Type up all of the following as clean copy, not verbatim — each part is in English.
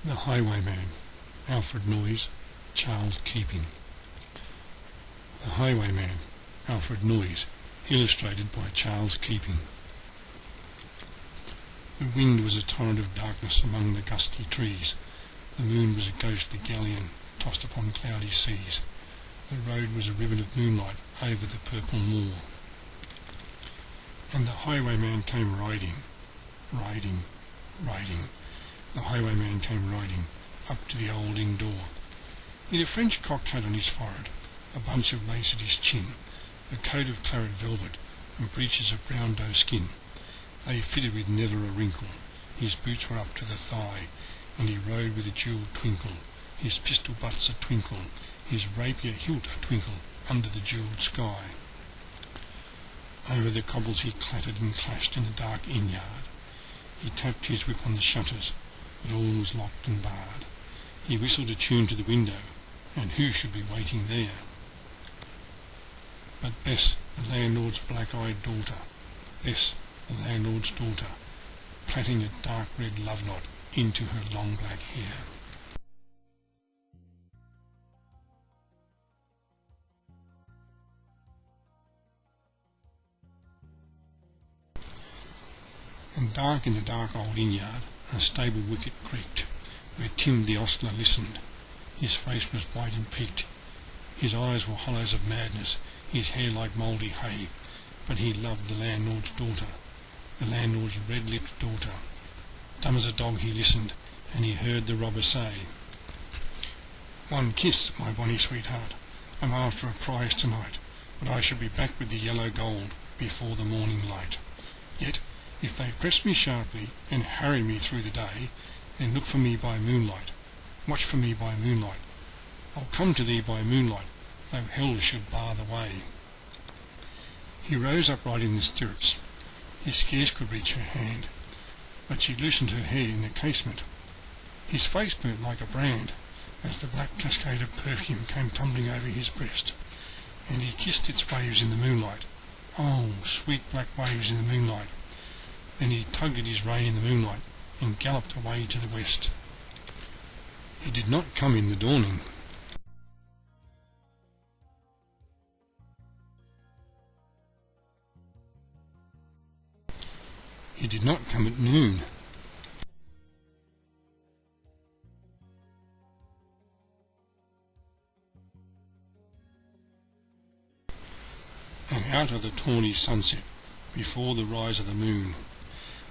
The Highwayman, Alfred Noyes, child keeping. The Highwayman, Alfred Noyes, illustrated by Charles Keeping. The wind was a torrent of darkness among the gusty trees. The moon was a ghostly galleon tossed upon cloudy seas. The road was a ribbon of moonlight over the purple moor. And the highwayman came riding. The highwayman came riding up to the old inn door. He had a French cocked hat on his forehead, a bunch of lace at his chin, a coat of claret velvet, and breeches of brown doe skin. They fitted with never a wrinkle. His boots were up to the thigh, and he rode with a jewelled twinkle, his pistol butts a twinkle, his rapier hilt a twinkle under the jewelled sky. Over the cobbles he clattered and clashed in the dark inn-yard. He tapped his whip on the shutters, but all was locked and barred. He whistled a tune to the window, and who should be waiting there but Bess, the landlord's black-eyed daughter, Bess, the landlord's daughter, plaiting a dark red love knot into her long black hair. And dark in the dark old inn-yard, a stable wicket creaked, where Tim the ostler listened. His face was white and peaked, his eyes were hollows of madness, his hair like mouldy hay, but he loved the landlord's daughter, the landlord's red-lipped daughter. Dumb as a dog he listened, and he heard the robber say, "One kiss, my bonny sweetheart, I'm after a prize tonight, but I shall be back with the yellow gold before the morning light. Yet, if they press me sharply and harry me through the day, then look for me by moonlight, watch for me by moonlight. I'll come to thee by moonlight, though hell should bar the way." He rose upright in the stirrups. He scarce could reach her hand, but she loosened her hair in the casement. His face burnt like a brand, as the black cascade of perfume came tumbling over his breast, and he kissed its waves in the moonlight. Oh, sweet black waves in the moonlight! Then he tugged at his rein in the moonlight, and galloped away to the west. He did not come in the dawning. He did not come at noon. And out of the tawny sunset, before the rise of the moon,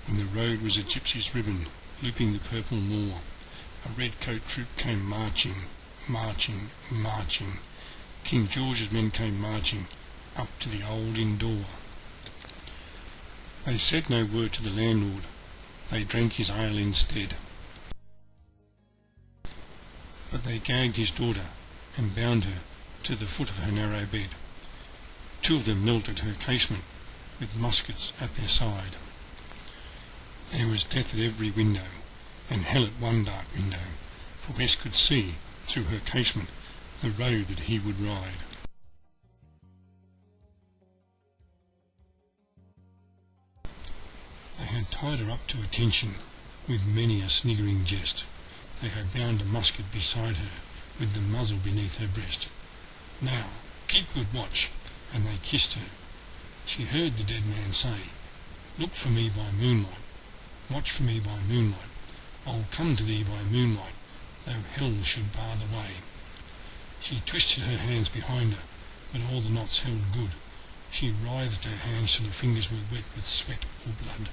when the road was a gypsy's ribbon looping the purple moor, a red-coat troop came marching. King George's men came marching up to the old inn door. They said no word to the landlord, they drank his ale instead. But they gagged his daughter and bound her to the foot of her narrow bed. Two of them knelt at her casement with muskets at their side. There was death at every window, and hell at one dark window, for Bess could see, through her casement, the road that he would ride. They had tied her up to attention, with many a sniggering jest. They had bound a musket beside her, with the muzzle beneath her breast. "Now, keep good watch," and they kissed her. She heard the dead man say, "Look for me by moonlight, watch for me by moonlight. I'll come to thee by moonlight, though hell should bar the way." She twisted her hands behind her, but all the knots held good. She writhed her hands till her fingers were wet with sweat or blood.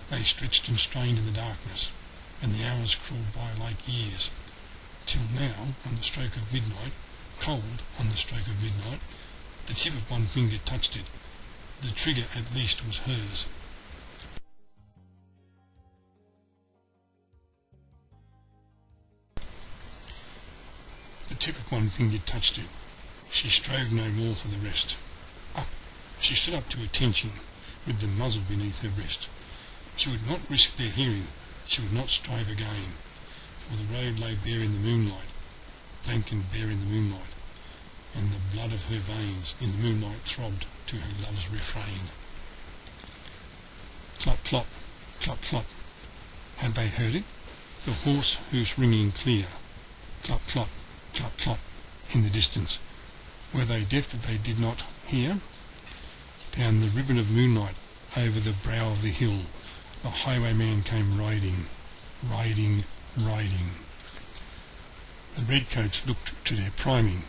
They stretched and strained in the darkness, and the hours crawled by like years, till now, on the stroke of midnight, cold on the stroke of midnight, the tip of one finger touched it. The trigger at least was hers. The tip of one finger touched it. She strove no more for the rest. Up, she stood up to attention, with the muzzle beneath her breast. She would not risk their hearing, she would not strive again, for the road lay bare in the moonlight, blank and bare in the moonlight, and the blood of her veins in the moonlight throbbed to her love's refrain. Clop, clop, clop, clop. Had they heard it? the hoarse hoofs ringing clear, clop, clop, clop, clop, in the distance. Were they deaf that they did not hear? Down the ribbon of moonlight, over the brow of the hill, the highwayman came riding, riding, riding. The redcoats looked to their priming.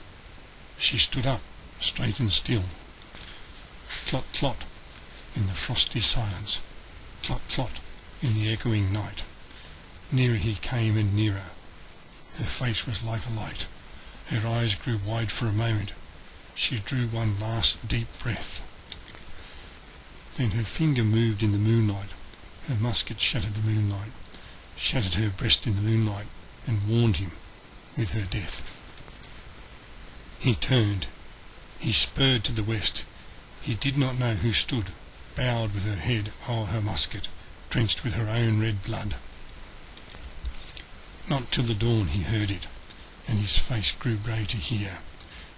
She stood up, straight and still. Clot, clot, in the frosty silence. Clot, clot, in the echoing night. Nearer he came and nearer. Her face was like a light. Her eyes grew wide for a moment. She drew one last deep breath. Then her finger moved in the moonlight. Her musket shattered the moonlight, shattered her breast in the moonlight, and warned him with her death. He turned. He spurred to the west. He did not know who stood, bowed with her head o'er her musket, drenched with her own red blood. Not till the dawn he heard it, and his face grew grey to hear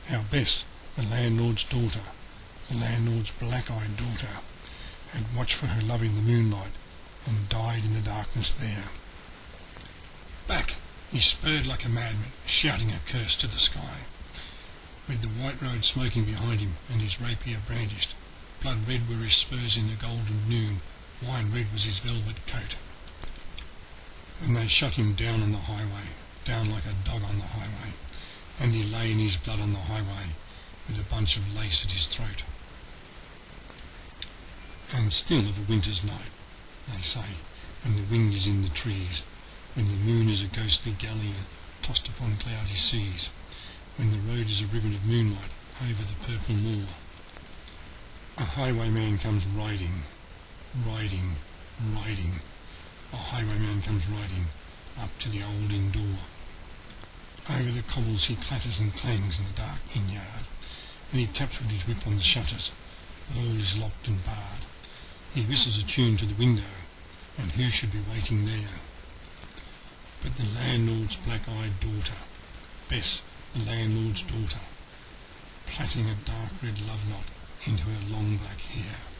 how Bess, the landlord's daughter, the landlord's black-eyed daughter, had watched for her love in the moonlight and died in the darkness there. Back! He spurred like a madman, shouting a curse to the sky. With the white road smoking behind him and his rapier brandished, blood red were his spurs in the golden noon, wine red was his velvet coat. Then they shut him down on the highway, down like a dog on the highway, and he lay in his blood on the highway, with a bunch of lace at his throat. And still of a winter's night, they say, when the wind is in the trees, when the moon is a ghostly galleon tossed upon cloudy seas, when the road is a ribbon of moonlight over the purple moor, a highwayman comes riding, riding, riding. A highwayman comes riding up to the old inn door. Over the cobbles he clatters and clangs in the dark inn yard, and he taps with his whip on the shutters, but all is locked and barred. He whistles a tune to the window, and who should be waiting there but the landlord's black-eyed daughter, Bess, the landlord's daughter, plaiting a dark red love knot into her long black hair.